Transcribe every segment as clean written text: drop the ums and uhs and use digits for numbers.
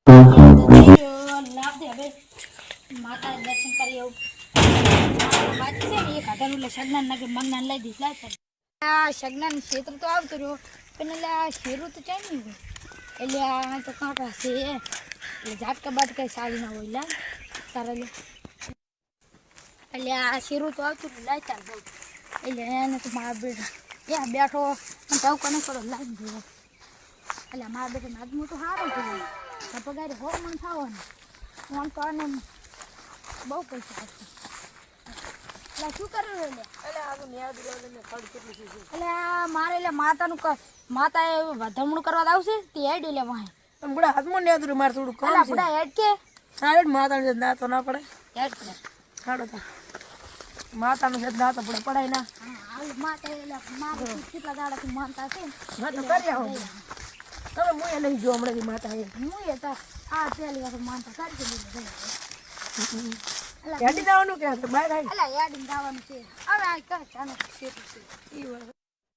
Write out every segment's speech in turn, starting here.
લાવ દે હવે માતા દર્શન કરી આવું બાકી છે ને એક હાથર એટલે સગનાન નાખે મગનાન લઈ દીધ લાય આ સગનાન ક્ષેત્ર તો આવતું રહ્યો પણ એટલે આ શેરું તો ચાઈ નહીં હોય એટલે આ તો કાંટા છે એટલે ઝાટકા બાટકા સારી ના હોય લા તારા લે એટલે આ શેરું તો આવતું રહ્યું લાય તાર બહુ એટલે એને તો મારા બેટા ત્યાં બેઠો ટવકો ન કરો લાઈ દીધો એટલે મારા બેટા નાદ મોટું સારું થયું પગારે હો મણ થવાનું ફોન કરને બહુ પૈસા આવશે એટલે શું કર્યું એટલે એટલે મારે એટલે માતાનું માતાએ વધામણું કરવા આવશે તે હેડ એટલે વાહે બુડા હાથમાં ને આદરું મારે થોડું કામ છે બુડા હેડ કે સાહેબ માતાનું ના તો ના પડે હેડ કરે સાડો તો માતાનું છે ના તો પડે પડાય ના હાલ માતા એટલે મારે કેટલા દાડાથી માનતા છે હા તો કરી આવો તમે મુએ લઈ જો હમણાં માતા એ હું એ તો આ પહેલી વાર માનતા કરી દીધું હેડી જવાનું કે બાય ભાઈ એટલે યાડીને જવાનું છે હવે આ કર ચાલો છે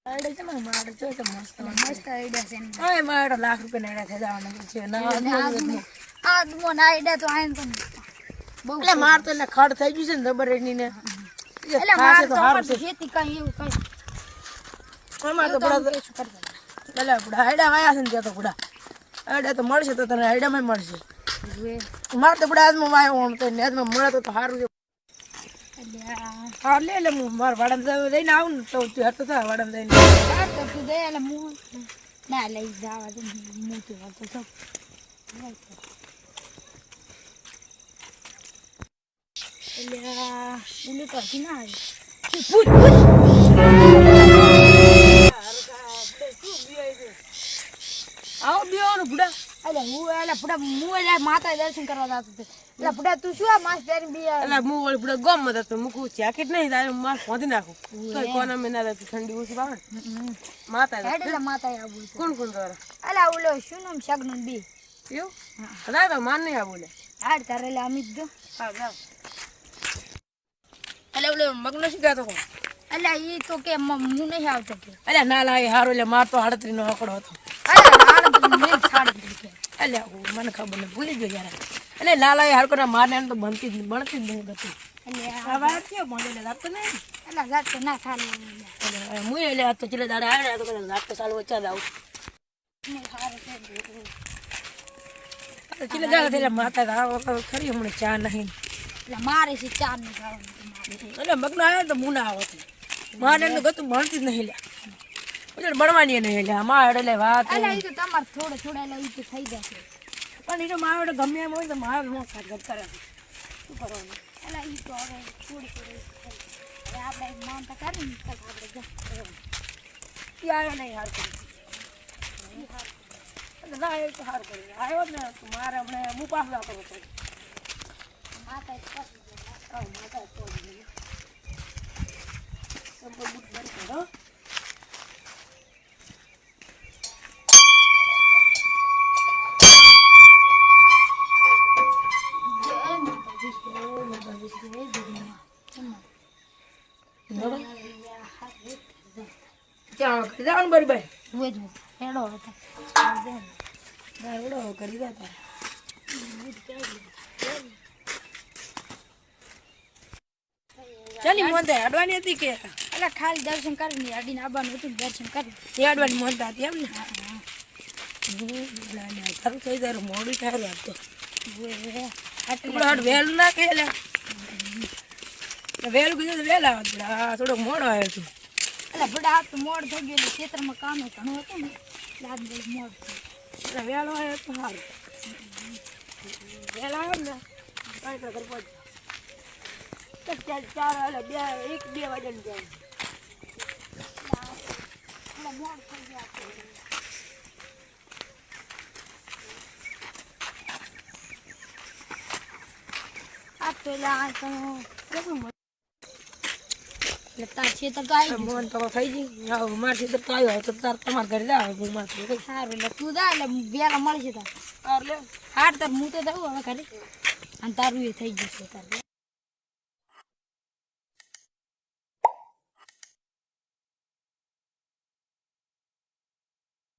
આઈડિયા છે ને મારે જો તો મસ્ત મસ્ત આઈડિયા છે ને હા મારે લાખ રૂપિયા નેડા થઈ જવાનું છે ના આ દુમો ના આઈડિયા તો આયન તો બહુ એટલે માર તો એટલે ખડ થઈ ગયું છે ને જબર એની ને એટલે માર તો હારું ખેતી કઈ એવું કઈ અમાર તો બડા એટલે બડા આઈડિયા આયા છે ને ત્યાં તો બડા આઈડિયા તો મળશે તો તને આઈડિયામાં મળશે મારે તો બડા આજમાં વાયો આમ તો નેજમાં મળે તો સારું છે હા લે લે હું મારા વાડામાં લઈને આવું ને તો તું હતો થા વાડામાં જઈને હા તો તું દે એટલે હું ના લઈ જવા દે મોટી વાત તો એટલે ઉલી તો હજી ના આવી આવો બેવાનું બુડા એટલે હું એટલે પુડા હું એટલે માતા દર્શન કરવા જતો હતો એટલે પુડા તું શું આ માસ પહેરી બી એટલે હું વળી બુડા ગમ માં હતો મૂકું જેકેટ નહીં તારે માર ફોધી નાખું તો કોના મહિના રહેતી ઠંડી ઓછી પાવે માતા એટલે માતા આવું કોણ કોણ કરે એટલે ઓલો શું નામ શગનું બી એવું કદાચ તો માન નહીં આ બોલે હાડ તારે એટલે અમિત જો હા જાવ એટલે ઓલો મગનો શું કહેતો હતો એટલે એ તો કે હું નહીં આવતો કે એટલે ના લાગે હારો એટલે માર તો 38 નો આંકડો હતો એટલે મને ખબર નહીં ભૂલી ગયો યાર એટલે લાલા હાર કોના મારને તો બનતી જ નહીં હતી એટલે આ વાત કેવો મોડેલ રાખતો નહીં એટલે જાત તો ના ચાલે એટલે હું એટલે આ તો ચલે દાડે આવ્યા તો કદાચ રાખતો ચાલુ વચ્ચા આવું ચલે દાડે એટલે માતા આવો ખરી હમણાં ચા નહીં એટલે મારે છે ચાર નહીં ખાવાનું એટલે મગનો આવ્યો તો મુના આવો મારે એનું ગતું ભણતી જ નહીં લ્યા એટલે ભણવાની નહીં એટલે અમારે એટલે વાત એટલે એ તો તમારે થોડે થોડે એટલે એ તો થઈ જશે પણ એ તો મારે ગમે એમ હોય તો મારે નો સાથ કરે શું કરવાનું એટલે એ તો હવે થોડી થોડી હવે આપણે માનતા કરીને આપણે આવ્યો નહીં હાર કરી ના એ તો હાર કરી આવ્યો ને મારે હમણાં હું પાસ ના કરવો પડે માતા માતા બુટ ભરી કરો જવાનું બરી ભાઈ હેડો કરી દેતા ચાલી મોન અડવાની હતી કે એટલે ખાલી દર્શન કરીને અડીને આવવાનું હતું દર્શન કરી એ અડવાની મોનતા હતી એમ ને સારું થઈ જાય મોડું થાય આપતો વહેલું ના કહે વહેલું કીધું તો વહેલા આવે થોડોક મોડો આવ્યો છું એટલે બડા આપ તો મોડ થઈ ગયું એટલે ખેતરમાં કામ ઘણું હતું ને એટલે આજ બહુ મોડ થયું એટલે વહેલો આવ્યો તો સારું વહેલા આવ્યો ને કાંઈ તો ઘર પહોંચ ચાર એટલે એક બે વાગ્યાની જાય એટલે મોડ થઈ ગયા આ પેલા આ તો એટલે તાર ખેતર તો આવી મોહન તો થઈ ગઈ મારા ખેતર તો આવ્યો તો તાર તમારા ઘરે લાવ મારે સારું એટલે તું જા એટલે વેલા મળશે તાર હાર તાર હું તો દઉં હવે ઘરે અને તારું એ થઈ જશે તાર